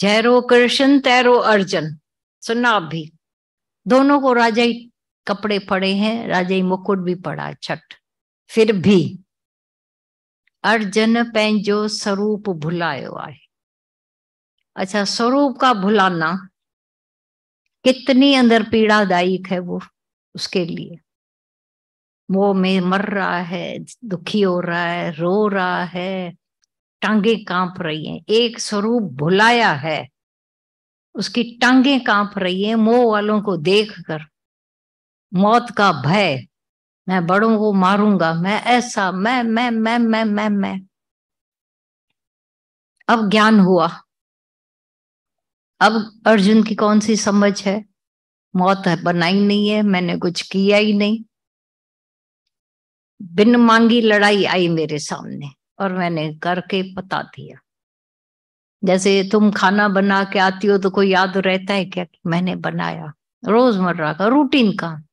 जैरो कृष्ण तैरो अर्जुन, सुना आप भी। दोनों को राजाई कपड़े पड़े हैं, राजाई मुकुट भी पड़ा छठ। फिर भी अर्जुन पंहिंजो स्वरूप भुलायो आहे। अच्छा, स्वरूप का भुलाना कितनी अंदर पीड़ादायक है वो उसके लिए। वो में मर रहा है, दुखी हो रहा है, रो रहा है, टांगे कांप रही हैं। एक स्वरूप भुलाया है, उसकी टांगे कांप रही हैं मोह वालों को देखकर। मौत का भय, मैं बड़ों को मारूंगा, मैं ऐसा, मैं। अब ज्ञान हुआ। अब अर्जुन की कौन सी समझ है? मौत बनाई नहीं है, मैंने कुछ किया ही नहीं। बिन मांगी लड़ाई आई मेरे सामने और मैंने करके बता दिया। जैसे तुम खाना बना के आती हो तो कोई याद रहता है क्या कि मैंने बनाया? रोजमर्रा का रूटीन काम,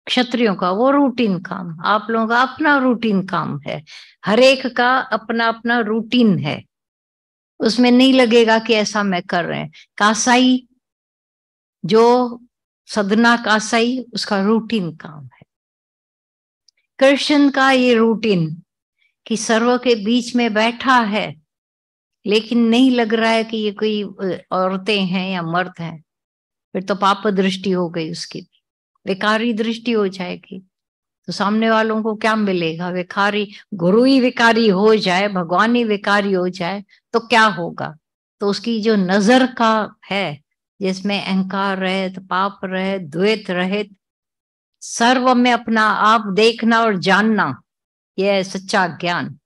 क्षत्रियों का वो रूटीन काम, आप लोगों का अपना रूटीन काम है। हर एक का अपना अपना रूटीन है, उसमें नहीं लगेगा कि ऐसा मैं कर रहे हैं। कासाई जो सदना कासाई, उसका रूटीन काम है। कृष्ण का ये रूटीन कि सर्व के बीच में बैठा है, लेकिन नहीं लग रहा है कि ये कोई औरतें हैं या मर्द हैं। फिर तो पाप दृष्टि हो गई उसकी, विकारी दृष्टि हो जाएगी। तो सामने वालों को क्या मिलेगा? विकारी, गुरु ही विकारी हो जाए, भगवान ही विकारी हो जाए तो क्या होगा? तो उसकी जो नजर का है, जिसमें अहंकार रहित, पाप रहित, द्वैत रहित, सर्व में अपना आप देखना और जानना, यह है सच्चा ज्ञान।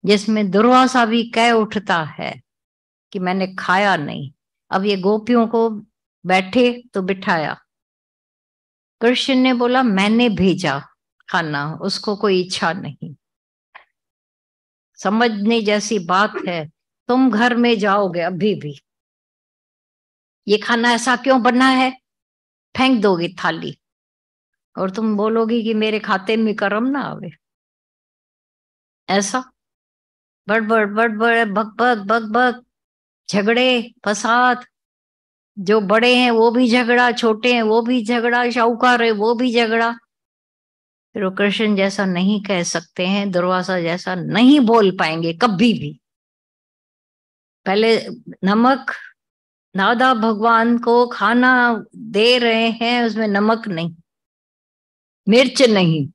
जिसमें दुर्वासा भी कह उठता है कि मैंने खाया नहीं। अब ये गोपियों को बैठे तो बिठाया, कृष्ण ने बोला मैंने भेजा खाना, उसको कोई इच्छा नहीं। समझने जैसी बात है। तुम घर में जाओगे अभी भी, ये खाना ऐसा क्यों बना है, फेंक दोगे थाली और तुम बोलोगी कि मेरे खाते में कर्म ना आवे। ऐसा बड़बड़ बड़बड़, बकबक बकबक, झगड़े फसाद। जो बड़े हैं वो भी झगड़ा, छोटे हैं वो भी झगड़ा, शाहूकार है वो भी झगड़ा। फिर वो कृष्ण जैसा नहीं कह सकते हैं, दुर्वासा जैसा नहीं बोल पाएंगे कभी भी। पहले नमक, दादा भगवान को खाना दे रहे हैं, उसमें नमक नहीं, मिर्च नहीं।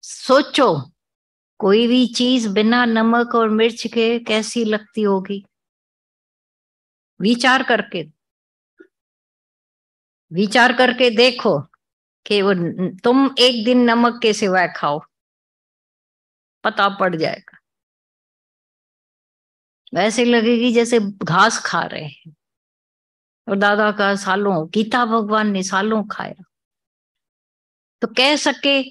सोचो, कोई भी चीज बिना नमक और मिर्च के कैसी लगती होगी? विचार करके देखो कि वो तुम एक दिन नमक के सिवाय खाओ, पता पड़ जाएगा। वैसे लगेगी जैसे घास खा रहे हैं। और दादा का सालों, गीता भगवान ने सालों खाया। तो कह सके,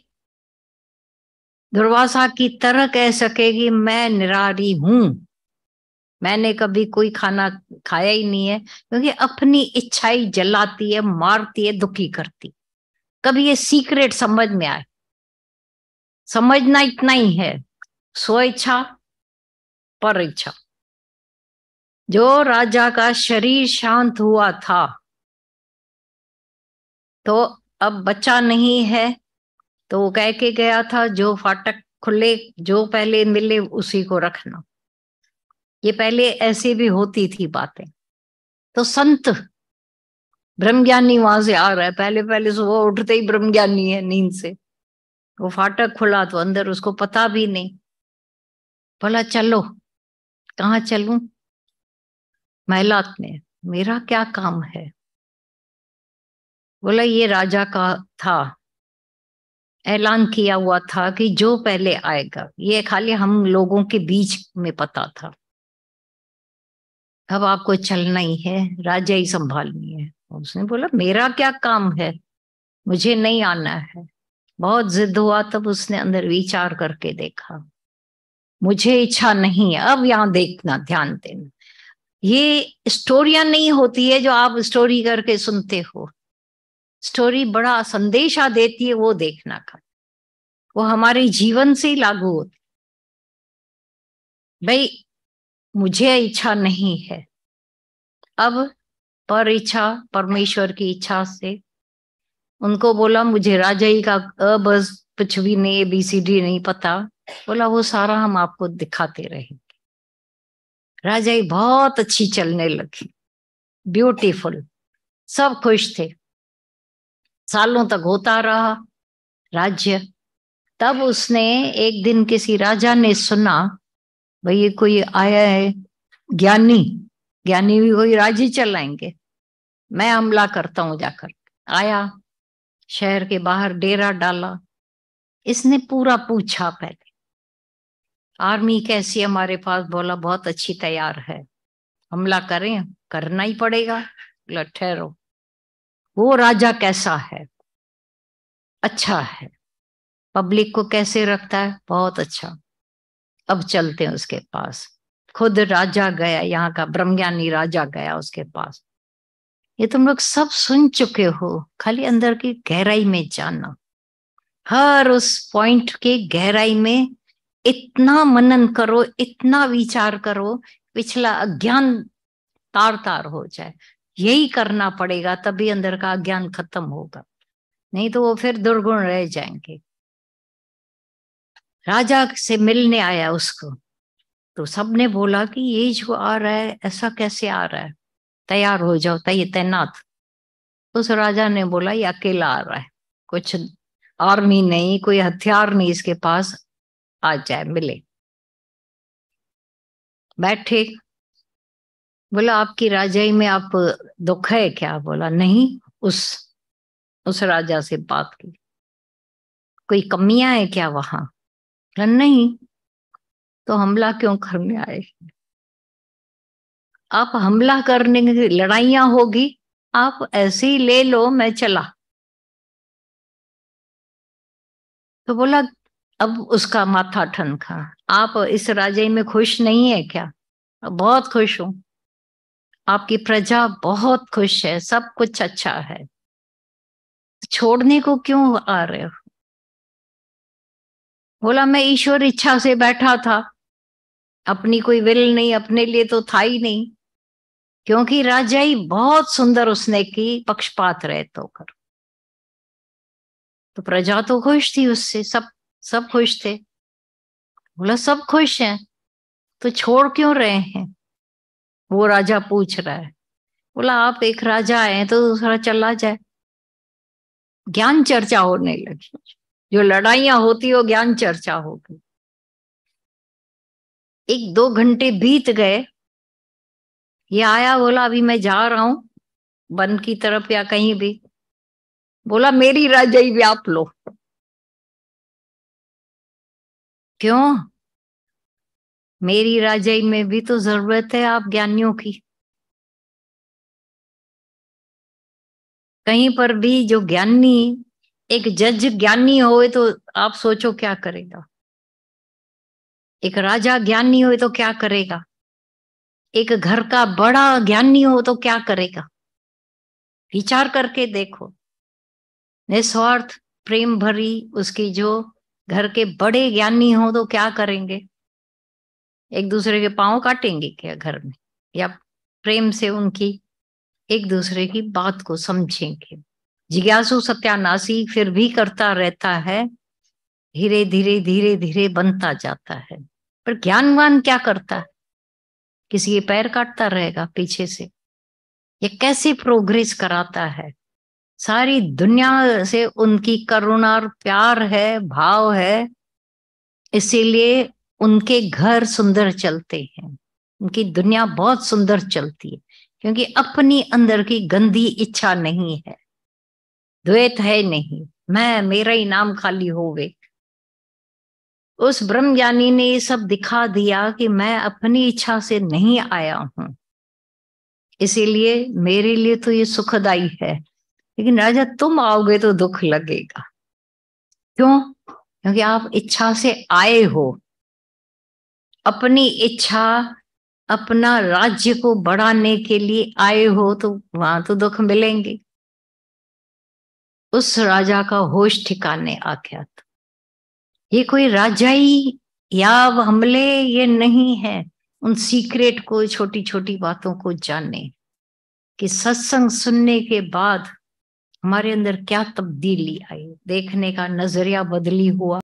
दुर्वासा की तरह कह सकेगी मैं निरारी हूं, मैंने कभी कोई खाना खाया ही नहीं है। क्योंकि अपनी इच्छाई जलाती है, मारती है, दुखी करती। कभी ये सीक्रेट समझ में आए? समझना इतना ही है, स्व इच्छा पर इच्छा। जो राजा का शरीर शांत हुआ था, तो अब बच्चा नहीं है, तो वो कह के गया था जो फाटक खुले, जो पहले मिले उसी को रखना। ये पहले ऐसे भी होती थी बातें। तो संत ब्रह्मज्ञानी वहां से आ रहा है, पहले पहले सुबह उठते ही ब्रह्मज्ञानी है नींद से। वो फाटक खुला तो अंदर उसको पता भी नहीं। बोला चलो, कहाँ चलूं? महलात में। मेरा क्या काम है? बोला ये राजा का था, ऐलान किया हुआ था कि जो पहले आएगा। ये खाली हम लोगों के बीच में पता था। अब आपको चलना ही है, राजा ही संभालनी है। उसने बोला मेरा क्या काम है, मुझे नहीं आना है। बहुत जिद हुआ, तब उसने अंदर विचार करके देखा, मुझे इच्छा नहीं है। अब यहां देखना, ध्यान देना, ये स्टोरियां नहीं होती है जो आप स्टोरी करके सुनते हो। स्टोरी बड़ा संदेशा देती है, वो देखना का, वो हमारे जीवन से ही लागू होती। भाई मुझे इच्छा नहीं है, अब पर इच्छा, परमेश्वर की इच्छा से उनको बोला मुझे राजाई का बस कुछ भी नहीं, ABCD नहीं पता। बोला वो सारा हम आपको दिखाते रहेंगे। राजाई बहुत अच्छी चलने लगी, ब्यूटीफुल, सब खुश थे। सालों तक होता रहा राज्य। तब उसने एक दिन किसी राजा ने सुना भाई ये कोई आया है ज्ञानी, ज्ञानी भी कोई राज्य चलाएंगे, मैं हमला करता हूं जाकर। आया, शहर के बाहर डेरा डाला। इसने पूरा पूछा पहले, आर्मी कैसी हमारे पास? बोला बहुत अच्छी तैयार है, हमला करें? करना ही पड़ेगा। बोला ठहरो, वो राजा कैसा है? अच्छा है। पब्लिक को कैसे रखता है? बहुत अच्छा। अब चलते हैं उसके पास। खुद राजा गया, यहाँ का ब्रह्मज्ञानी राजा गया उसके पास। ये तुम लोग सब सुन चुके हो, खाली अंदर की गहराई में जानना। हर उस पॉइंट के गहराई में इतना मनन करो, इतना विचार करो, पिछला अज्ञान तार तार हो जाए। यही करना पड़ेगा, तभी अंदर का अज्ञान खत्म होगा, नहीं तो वो फिर दुर्गुण रह जाएंगे। राजा से मिलने आया उसको, तो सबने बोला कि ये जो आ रहा है ऐसा कैसे आ रहा है, तैयार हो जाओ, तैनात। उस राजा ने बोला ये अकेला आ रहा है, कुछ आर्मी नहीं, कोई हथियार नहीं इसके पास, आ जाए मिले। बैठे। बोला आपकी राजाई में आप दुख है क्या? बोला नहीं। उस राजा से बात की, कोई कमियां है क्या वहां? बोला नहीं। तो हमला क्यों करने आए? आप हमला करने की लड़ाइयां होगी, आप ऐसे ही ले लो, मैं चला। तो बोला, अब उसका माथा ठनका, आप इस राजाई में खुश नहीं है क्या? बहुत खुश हूं, आपकी प्रजा बहुत खुश है, सब कुछ अच्छा है, छोड़ने को क्यों आ रहे हो? बोला मैं ईश्वर इच्छा से बैठा था, अपनी कोई विल नहीं, अपने लिए तो था ही नहीं, क्योंकि राजाई बहुत सुंदर उसने की, पक्षपात रहित होकर। तो प्रजा तो खुश थी उससे, सब सब खुश थे। बोला सब खुश हैं तो छोड़ क्यों रहे हैं? वो राजा पूछ रहा है। बोला आप एक राजा हैं तो दूसरा चला जाए। ज्ञान चर्चा होने लगी, जो लड़ाइयां होती हो ज्ञान चर्चा हो गई। 1-2 घंटे बीत गए। ये आया, बोला अभी मैं जा रहा हूं वन की तरफ या कहीं भी। बोला मेरी राजाई भी आप लो। क्यों? मेरी राजाई में भी तो जरूरत है आप ज्ञानियों की। कहीं पर भी जो ज्ञानी, एक जज ज्ञानी होए तो आप सोचो क्या करेगा। एक राजा ज्ञानी हो तो क्या करेगा। एक घर का बड़ा ज्ञानी हो तो क्या करेगा। विचार करके देखो। निस्वार्थ प्रेम भरी उसकी जो घर के बड़े ज्ञानी हो तो क्या करेंगे। एक दूसरे के पांव काटेंगे क्या घर में, या प्रेम से उनकी एक दूसरे की बात को समझेंगे। जिज्ञासु सत्यानाशी फिर भी करता रहता है, धीरे धीरे धीरे धीरे बनता जाता है। पर ज्ञानवान क्या करता है? किसी के पैर काटता रहेगा पीछे से? ये कैसे प्रोग्रेस कराता है? सारी दुनिया से उनकी करुणा और प्यार है, भाव है, इसीलिए उनके घर सुंदर चलते हैं, उनकी दुनिया बहुत सुंदर चलती है, क्योंकि अपनी अंदर की गंदी इच्छा नहीं है, द्वैत है नहीं, मैं मेरा ही नाम खाली होवे। उस ब्रह्म ज्ञानी ने ये सब दिखा दिया कि मैं अपनी इच्छा से नहीं आया हूं, इसीलिए मेरे लिए तो ये सुखदाई है, लेकिन राजा तुम आओगे तो दुख लगेगा। क्यों? क्योंकि आप इच्छा से आए हो, अपनी इच्छा, अपना राज्य को बढ़ाने के लिए आए हो, तो वहां तो दुख मिलेंगे। उस राजा का होश ठिकाने आ गया था। ये कोई राजाई या हमले ये नहीं है, उन सीक्रेट को, छोटी छोटी बातों को जाने। कि सत्संग सुनने के बाद हमारे अंदर क्या तब्दीली आई, देखने का नजरिया बदली हुआ।